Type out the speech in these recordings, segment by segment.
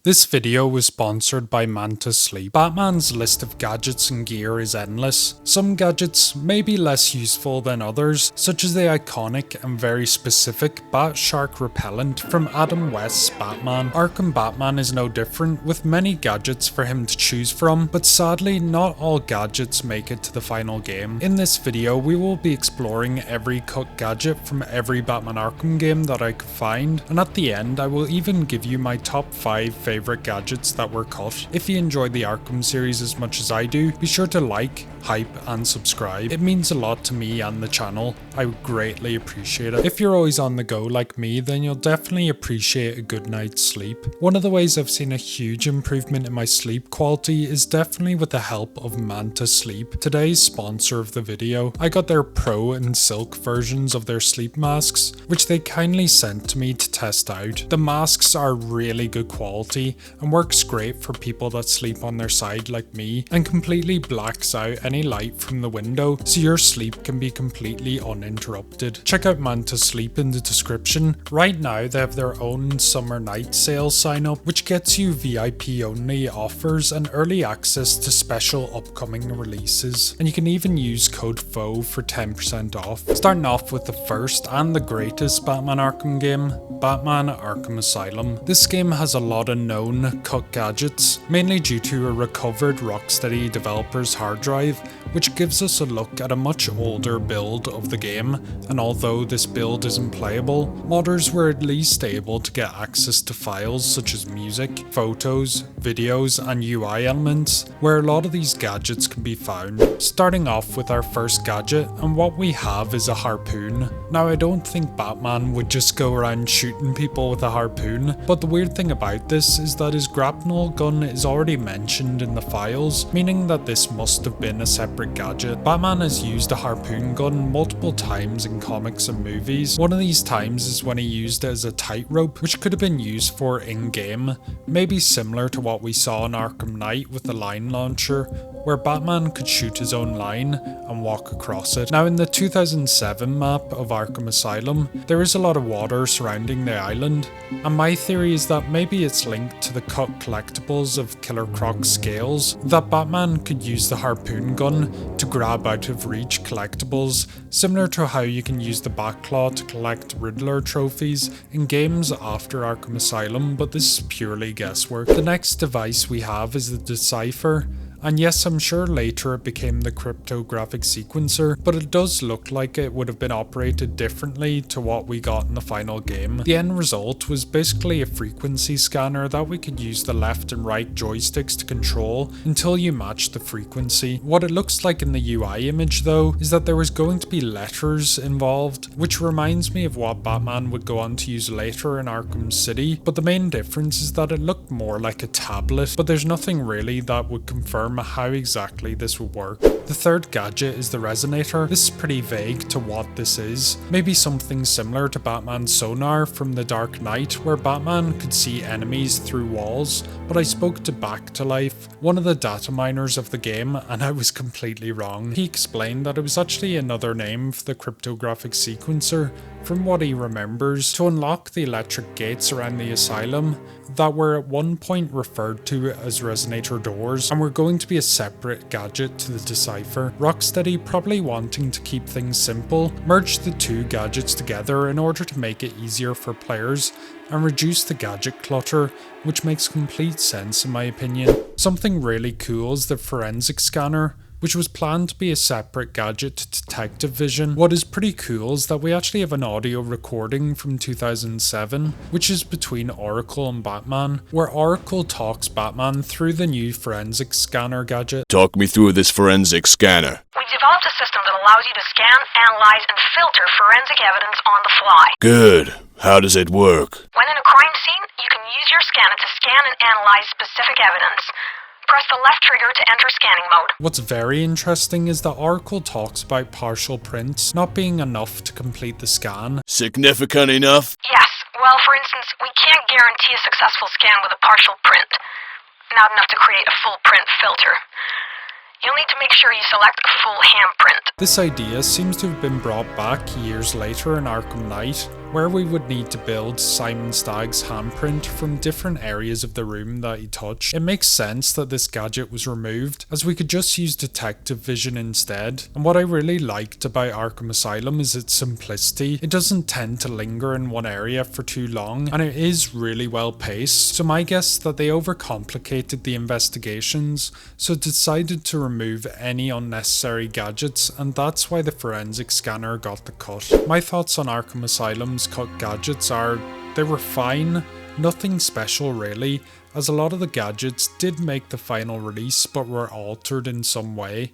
This video was sponsored by Manta Sleep. Batman's list of gadgets and gear is endless. Some gadgets may be less useful than others, such as the iconic and very specific Bat Shark Repellent from Adam West's Batman. Arkham Batman is no different, with many gadgets for him to choose from, but sadly not all gadgets make it to the final game. In this video we will be exploring every cut gadget from every Batman Arkham game that I could find, and at the end I will even give you my top 5 favorite gadgets that were cut. If you enjoyed the Arkham series as much as I do, be sure to like, hype and subscribe. It means a lot to me and the channel. I would greatly appreciate it. If you're always on the go like me, then you'll definitely appreciate a good night's sleep. One of the ways I've seen a huge improvement in my sleep quality is definitely with the help of Manta Sleep, today's sponsor of the video. I got their Pro and Silk versions of their sleep masks, which they kindly sent to me to test out. The masks are really good quality and works great for people that sleep on their side like me, and completely blacks out any light from the window so your sleep can be completely uninterrupted. Check out Manta Sleep in the description. Right now they have their own summer night sale sign up, which gets you VIP only offers and early access to special upcoming releases, and you can even use code FOE for 10% off. Starting off with the first and the greatest Batman Arkham game, Batman Arkham Asylum. This game has a lot of known cut gadgets, mainly due to a recovered Rocksteady developer's hard drive, which gives us a look at a much older build of the game, and although this build isn't playable, modders were at least able to get access to files such as music, photos, videos and UI elements, where a lot of these gadgets can be found. Starting off with our first gadget, and what we have is a harpoon. Now I don't think Batman would just go around shooting people with a harpoon, but the weird thing about this is that his grapnel gun is already mentioned in the files, meaning that this must have been a separate gadget. Batman has used a harpoon gun multiple times in comics and movies. One of these times is when he used it as a tightrope, which could have been used for in-game, maybe similar to what we saw in Arkham Knight with the line launcher, where Batman could shoot his own line and walk across it. Now in the 2007 map of Arkham Asylum, there is a lot of water surrounding the island, and my theory is that maybe it's linked to the cut collectibles of Killer Croc's scales, that Batman could use the harpoon gun to grab out of reach collectibles, similar to how you can use the Batclaw to collect Riddler trophies in games after Arkham Asylum, but this is purely guesswork. The next device we have is the Decipher. And yes, I'm sure later it became the cryptographic sequencer, but it does look like it would have been operated differently to what we got in the final game. The end result was basically a frequency scanner that we could use the left and right joysticks to control until you match the frequency. What it looks like in the UI image though is that there was going to be letters involved, which reminds me of what Batman would go on to use later in Arkham City, but the main difference is that it looked more like a tablet, but there's nothing really that would confirm how exactly this would work. The third gadget is the Resonator. This is pretty vague to what this is. Maybe something similar to Batman's sonar from The Dark Knight, where Batman could see enemies through walls, but I spoke to Back to Life, one of the data miners of the game, and I was completely wrong. He explained that it was actually another name for the cryptographic sequencer, from what he remembers, to unlock the electric gates around the asylum that were at one point referred to as Resonator doors, and were going to be a separate gadget to the Decipher. Rocksteady, probably wanting to keep things simple, merged the two gadgets together in order to make it easier for players and reduce the gadget clutter, which makes complete sense in my opinion. Something really cool is the forensic scanner, which was planned to be a separate gadget to detective vision. What is pretty cool is that we actually have an audio recording from 2007, which is between Oracle and Batman, where Oracle talks Batman through the new forensic scanner gadget. Talk me through this forensic scanner. We developed a system that allows you to scan, analyze, and filter forensic evidence on the fly. Good. How does it work? When in a crime scene, you can use your scanner to scan and analyze specific evidence. Press the left trigger to enter scanning mode. What's very interesting is that Oracle talks about partial prints not being enough to complete the scan. Significant enough? Yes. Well, for instance, we can't guarantee a successful scan with a partial print. Not enough to create a full print filter. You'll need to make sure you select a full handprint. This idea seems to have been brought back years later in Arkham Knight, where we would need to build Simon Stagg's handprint from different areas of the room that he touched. It makes sense that this gadget was removed, as we could just use detective vision instead. And what I really liked about Arkham Asylum is its simplicity. It doesn't tend to linger in one area for too long, and it is really well paced. So my guess is that they overcomplicated the investigations, so decided to remove any unnecessary gadgets, and that's why the forensic scanner got the cut. My thoughts on Arkham Asylum's cut gadgets are, they were fine, nothing special really, as a lot of the gadgets did make the final release but were altered in some way.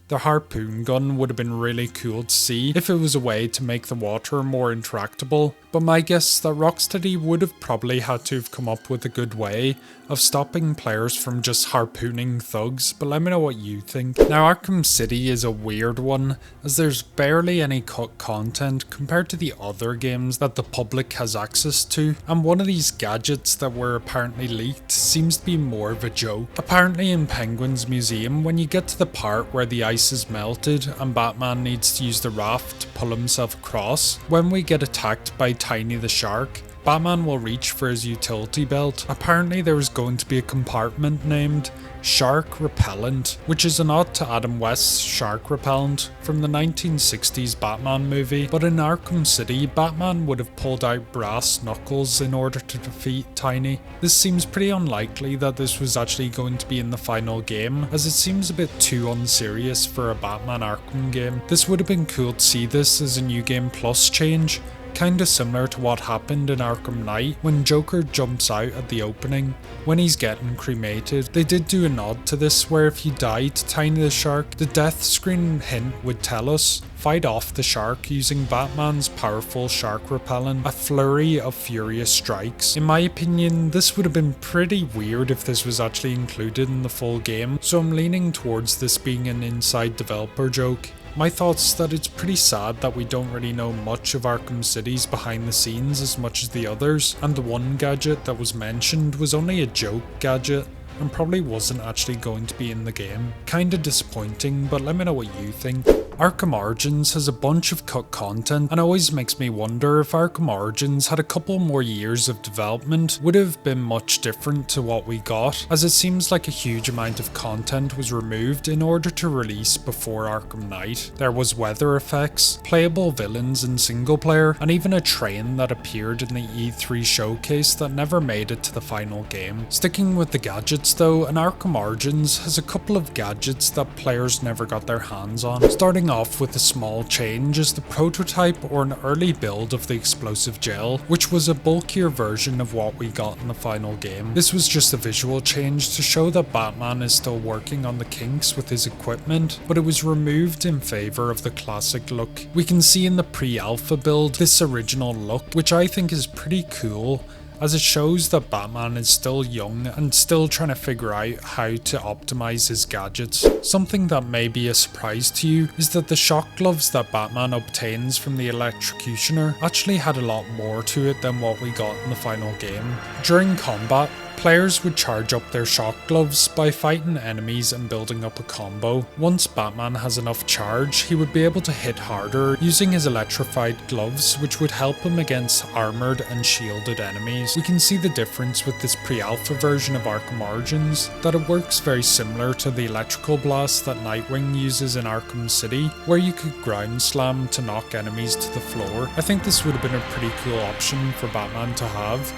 The harpoon gun would have been really cool to see if it was a way to make the water more interactable, but my guess is that Rocksteady would have probably had to have come up with a good way of stopping players from just harpooning thugs, but let me know what you think. Now Arkham City is a weird one, as there's barely any cut content compared to the other games that the public has access to, and one of these gadgets that were apparently leaked seems to be more of a joke. Apparently in Penguin's museum, when you get to the part where the ice is melted and Batman needs to use the raft to pull himself across, when we get attacked by Tiny the Shark, Batman will reach for his utility belt. Apparently there is going to be a compartment named Shark Repellent, which is a nod to Adam West's Shark Repellent from the 1960s Batman movie, but in Arkham City, Batman would have pulled out brass knuckles in order to defeat Tiny. This seems pretty unlikely that this was actually going to be in the final game, as it seems a bit too unserious for a Batman Arkham game. This would have been cool to see this as a New Game Plus change, kinda similar to what happened in Arkham Knight when Joker jumps out at the opening when he's getting cremated. They did do a nod to this where if you die to Tiny the Shark, the death screen hint would tell us, fight off the shark using Batman's powerful shark repellent, a flurry of furious strikes. In my opinion, this would have been pretty weird if this was actually included in the full game, so I'm leaning towards this being an inside developer joke. My thoughts that it's pretty sad that we don't really know much of Arkham City's behind the scenes as much as the others, and the one gadget that was mentioned was only a joke gadget and probably wasn't actually going to be in the game. Kinda disappointing, but let me know what you think. Arkham Origins has a bunch of cut content, and it always makes me wonder if Arkham Origins had a couple more years of development, would have been much different to what we got, as it seems like a huge amount of content was removed in order to release before Arkham Knight. There was weather effects, playable villains in single player, and even a train that appeared in the E3 showcase that never made it to the final game. Sticking with the gadgets though, and Arkham Origins has a couple of gadgets that players never got their hands on. Starting off with a small change is the prototype or an early build of the explosive gel, which was a bulkier version of what we got in the final game. This was just a visual change to show that Batman is still working on the kinks with his equipment, but it was removed in favour of the classic look. We can see in the pre-alpha build this original look, which I think is pretty cool, as it shows that Batman is still young and still trying to figure out how to optimize his gadgets. Something that may be a surprise to you is that the shock gloves that Batman obtains from the electrocutioner actually had a lot more to it than what we got in the final game. During combat, players would charge up their shock gloves by fighting enemies and building up a combo. Once Batman has enough charge, he would be able to hit harder using his electrified gloves, which would help him against armoured and shielded enemies. We can see the difference with this pre-alpha version of Arkham Origins, that it works very similar to the electrical blast that Nightwing uses in Arkham City, where you could ground slam to knock enemies to the floor. I think this would have been a pretty cool option for Batman to have.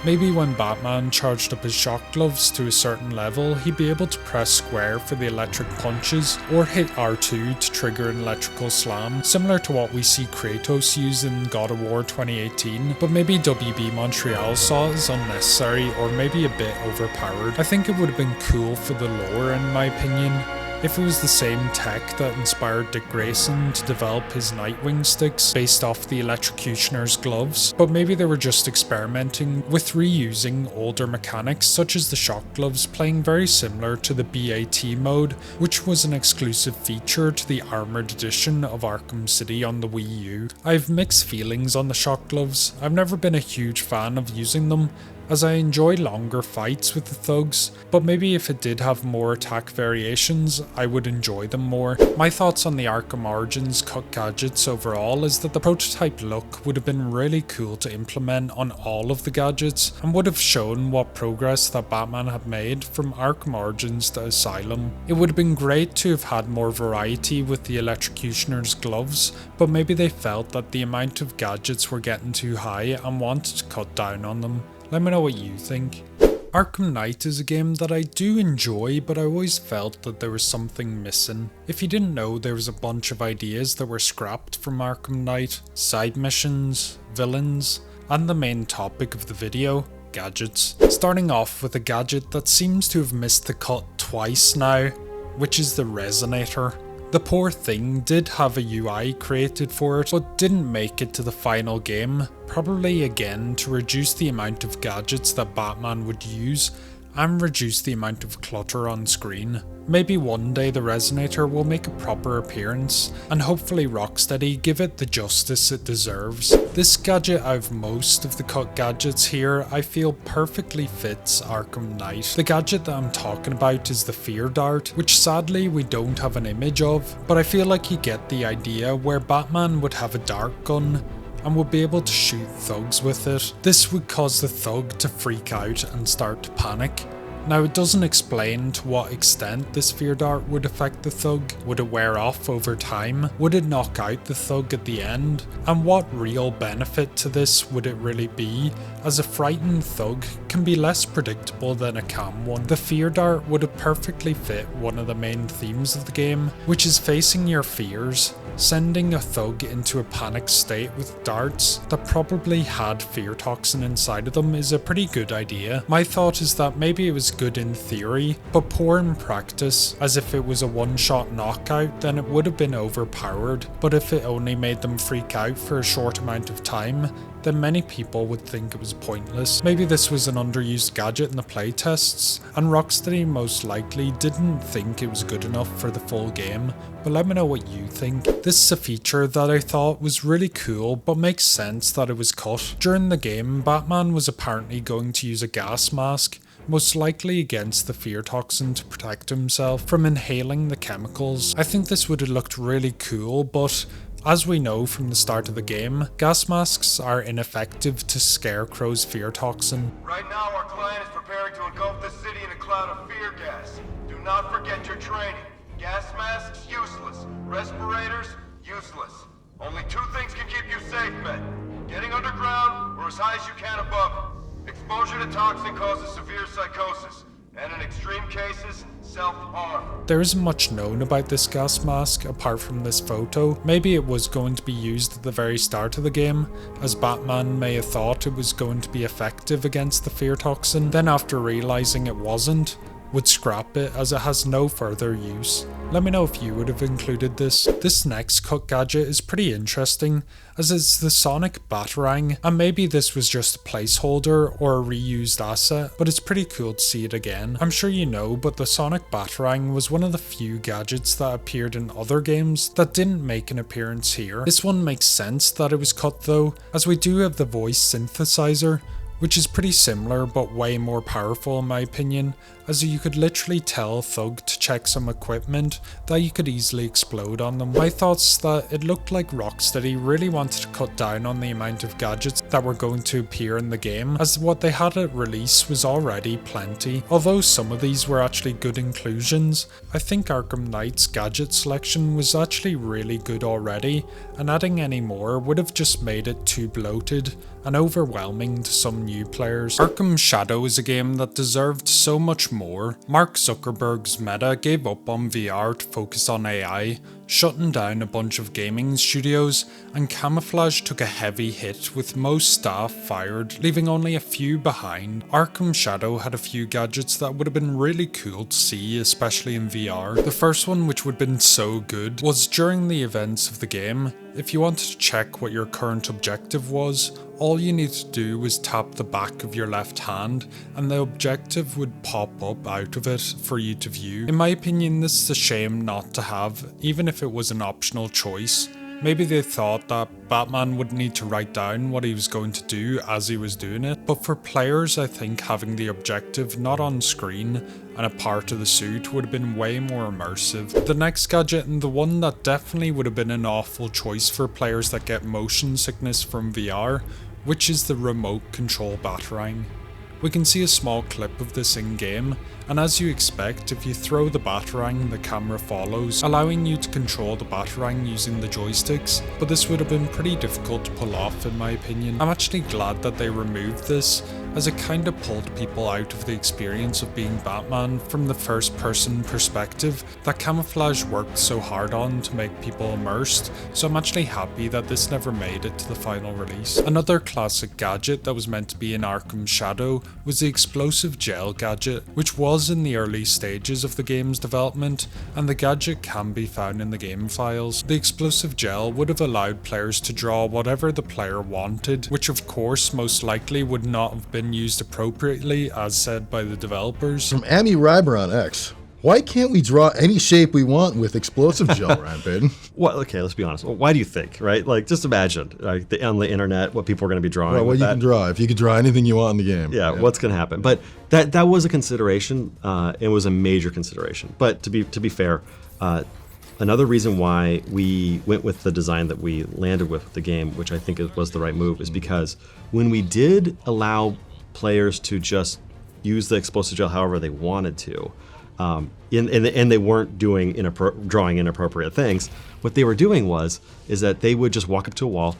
Maybe when Batman charged up his shock gloves to a certain level, he'd be able to press square for the electric punches, or hit R2 to trigger an electrical slam, similar to what we see Kratos use in God of War 2018, but maybe WB Montreal saw it as unnecessary or maybe a bit overpowered. I think it would have been cool for the lore in my opinion, if it was the same tech that inspired Dick Grayson to develop his Nightwing sticks based off the electrocutioner's gloves, but maybe they were just experimenting with reusing older mechanics such as the shock gloves, playing very similar to the BAT mode, which was an exclusive feature to the Armoured Edition of Arkham City on the Wii U. I have mixed feelings on the shock gloves. I've never been a huge fan of using them, as I enjoy longer fights with the thugs, but maybe if it did have more attack variations, I would enjoy them more. My thoughts on the Arkham Origins cut gadgets overall is that the prototype look would have been really cool to implement on all of the gadgets, and would have shown what progress that Batman had made from Arkham Origins to Asylum. It would have been great to have had more variety with the electrocutioner's gloves, but maybe they felt that the amount of gadgets were getting too high and wanted to cut down on them. Let me know what you think. Arkham Knight is a game that I do enjoy, but I always felt that there was something missing. If you didn't know, there was a bunch of ideas that were scrapped from Arkham Knight: side missions, villains, and the main topic of the video, gadgets. Starting off with a gadget that seems to have missed the cut twice now, which is the resonator. The poor thing did have a UI created for it, but didn't make it to the final game, probably again to reduce the amount of gadgets that Batman would use and reduce the amount of clutter on screen. Maybe one day the resonator will make a proper appearance, and hopefully Rocksteady give it the justice it deserves. This gadget out of most of the cut gadgets here I feel perfectly fits Arkham Knight. The gadget that I'm talking about is the Fear Dart, which sadly we don't have an image of, but I feel like you get the idea where Batman would have a dart gun and would be able to shoot thugs with it. This would cause the thug to freak out and start to panic. Now, it doesn't explain to what extent this fear dart would affect the thug. Would it wear off over time? Would it knock out the thug at the end? And what real benefit to this would it really be, as a frightened thug can be less predictable than a calm one? The fear dart would have perfectly fit one of the main themes of the game, which is facing your fears. Sending a thug into a panic state with darts that probably had fear toxin inside of them is a pretty good idea. My thought is that maybe it was good in theory, but poor in practice, as if it was a one-shot knockout then it would have been overpowered, but if it only made them freak out for a short amount of time, then many people would think it was pointless. Maybe this was an underused gadget in the playtests, and Rocksteady most likely didn't think it was good enough for the full game, but let me know what you think. This is a feature that I thought was really cool, but makes sense that it was cut. During the game, Batman was apparently going to use a gas mask, most likely against the fear toxin to protect himself from inhaling the chemicals. I think this would have looked really cool, but as we know from the start of the game, gas masks are ineffective to Scarecrow's fear toxin. Right now, our client is preparing to engulf the city in a cloud of fear gas. Do not forget your training. Gas masks, useless. Respirators, useless. Only two things can keep you safe, men. Getting underground or as high as you can above it. Exposure to toxin causes severe psychosis, and in extreme cases, self-harm. There isn't much known about this gas mask apart from this photo. Maybe it was going to be used at the very start of the game, as Batman may have thought it was going to be effective against the fear toxin, then after realizing it wasn't, would scrap it as it has no further use. Let me know if you would have included this. This next cut gadget is pretty interesting, as it's the Sonic Batarang, and maybe this was just a placeholder or a reused asset, but it's pretty cool to see it again. I'm sure you know, but the Sonic Batarang was one of the few gadgets that appeared in other games that didn't make an appearance here. This one makes sense that it was cut though, as we do have the voice synthesizer, which is pretty similar but way more powerful in my opinion, as you could literally tell a thug to check some equipment that you could easily explode on them. My thoughts that it looked like Rocksteady really wanted to cut down on the amount of gadgets that were going to appear in the game, as what they had at release was already plenty. Although some of these were actually good inclusions, I think Arkham Knight's gadget selection was actually really good already, and adding any more would have just made it too bloated and overwhelming to some new players. Arkham Shadow is a game that deserved so much more. Mark Zuckerberg's Meta gave up on VR to focus on AI, shutting down a bunch of gaming studios, and Camouflage took a heavy hit with most staff fired, leaving only a few behind. Arkham Shadow had a few gadgets that would have been really cool to see, especially in VR. The first one, which would have been so good, was during the events of the game. If you wanted to check what your current objective was, all you need to do was tap the back of your left hand and the objective would pop up out of it for you to view. In my opinion, this is a shame not to have, even if it was an optional choice. Maybe they thought that Batman would need to write down what he was going to do as he was doing it, but for players I think having the objective not on screen and a part of the suit would have been way more immersive. The next gadget, and the one that definitely would have been an awful choice for players that get motion sickness from VR, which is the remote control Batarang. We can see a small clip of this in game, and as you expect, if you throw the Batarang, the camera follows, allowing you to control the Batarang using the joysticks, but this would have been pretty difficult to pull off in my opinion. I'm actually glad that they removed this, as it kinda pulled people out of the experience of being Batman from the first person perspective that Camouflage worked so hard on to make people immersed, so I'm actually happy that this never made it to the final release. Another classic gadget that was meant to be in Arkham Shadow was the explosive gel gadget, which was in the early stages of the game's development, and the gadget can be found in the game files. The explosive gel would have allowed players to draw whatever the player wanted, which of course most likely would not have been used appropriately as said by the developers. From Amy Ryber on X, why can't we draw any shape we want with explosive gel, Ryan Payton? Well, okay, let's be honest. Why do you think, right? Like, just imagine on the internet what people are going to be drawing. Well, what you can draw. If you could draw anything you want in the game. Yeah, what's going to happen? But that was a consideration. It was a major consideration. But to be fair, another reason why we went with the design that we landed with the game, which I think was the right move, is because when we did allow players to just use the explosive gel however they wanted to, and they weren't doing drawing inappropriate things. What they were doing is that they would just walk up to a wall,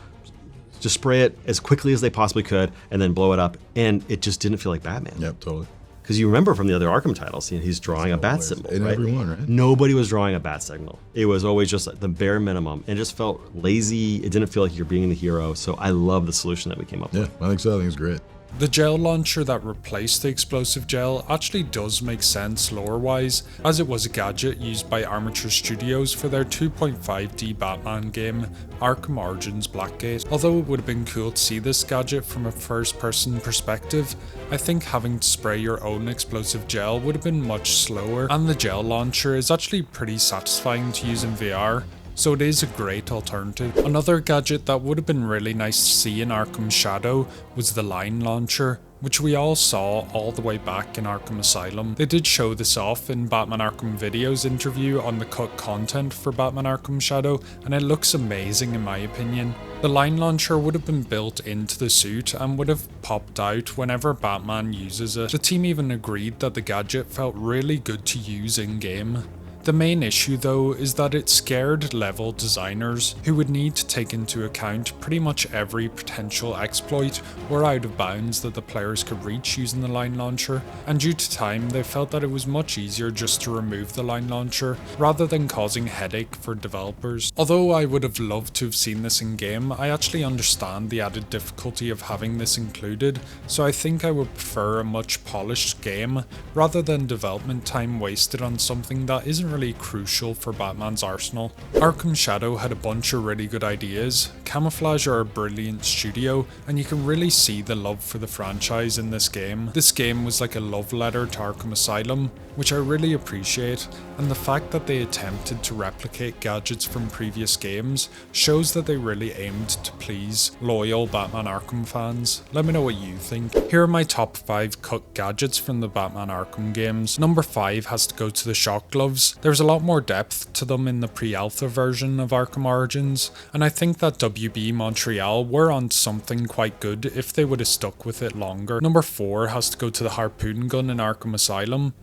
just spray it as quickly as they possibly could, and then blow it up, and it just didn't feel like Batman. Yep, totally. Because you remember from the other Arkham titles, he's drawing a bat symbol, in right? everyone, right? Nobody was drawing a bat signal. It was always just like the bare minimum, and it just felt lazy. It didn't feel like you're being the hero. So I love the solution that we came up with. Yeah, I think so. I think it's great. The gel launcher that replaced the explosive gel actually does make sense lore-wise, as it was a gadget used by Armature Studios for their 2.5D Batman game, Arkham Origins Blackgate. Although it would have been cool to see this gadget from a first-person perspective, I think having to spray your own explosive gel would have been much slower, and the gel launcher is actually pretty satisfying to use in VR. So it is a great alternative. Another gadget that would have been really nice to see in Arkham Shadow was the line launcher, which we all saw all the way back in Arkham Asylum. They did show this off in Batman Arkham Video's interview on the cut content for Batman Arkham Shadow, and it looks amazing in my opinion. The line launcher would have been built into the suit and would have popped out whenever Batman uses it. The team even agreed that the gadget felt really good to use in game. The main issue though is that it scared level designers who would need to take into account pretty much every potential exploit or out of bounds that the players could reach using the line launcher, and due to time they felt that it was much easier just to remove the line launcher rather than causing headache for developers. Although I would have loved to have seen this in game, I actually understand the added difficulty of having this included, so I think I would prefer a much polished game rather than development time wasted on something that isn't really crucial for Batman's arsenal. Arkham Shadow had a bunch of really good ideas. Camouflage are a brilliant studio, and you can really see the love for the franchise in this game. This game was like a love letter to Arkham Asylum, which I really appreciate, and the fact that they attempted to replicate gadgets from previous games shows that they really aimed to please loyal Batman Arkham fans. Let me know what you think. Here are my top 5 cut gadgets from the Batman Arkham games. Number 5 has to go to the shock gloves. There's a lot more depth to them in the pre-alpha version of Arkham Origins, and I think that WB Montreal were on something quite good if they would have stuck with it longer. Number 4 has to go to the harpoon gun in Arkham Asylum.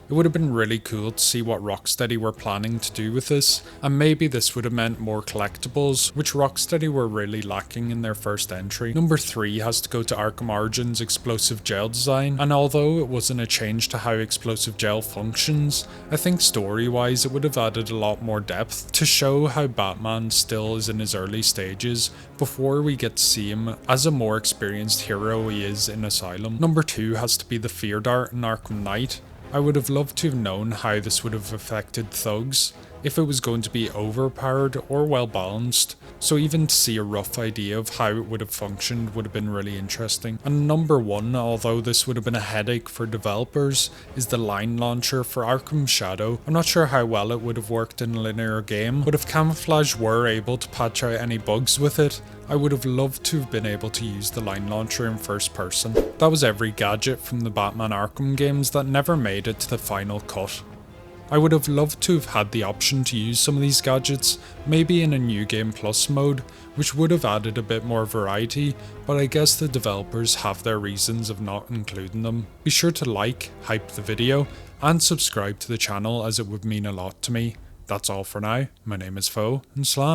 It would have been really cool to see what Rocksteady were planning to do with this, and maybe this would have meant more collectibles, which Rocksteady were really lacking in their first entry. Number 3 has to go to Arkham Origins explosive gel design, and although it wasn't a change to how explosive gel functions, I think story-wise it would have added a lot more depth to show how Batman still is in his early stages before we get to see him as a more experienced hero he is in Asylum. Number 2 has to be the fear dart in Arkham Knight. I would have loved to have known how this would have affected thugs. if it was going to be overpowered or well balanced, so even to see a rough idea of how it would have functioned would have been really interesting. And number one, although this would have been a headache for developers, is the line launcher for Arkham Shadow. I'm not sure how well it would have worked in a linear game, but if Camouflage were able to patch out any bugs with it, I would have loved to have been able to use the line launcher in first person. That was every gadget from the Batman Arkham games that never made it to the final cut. I would have loved to have had the option to use some of these gadgets, maybe in a New Game Plus mode, which would have added a bit more variety, but I guess the developers have their reasons of not including them. Be sure to like, hype the video, and subscribe to the channel as it would mean a lot to me. That's all for now. My name is Fo, and Slán.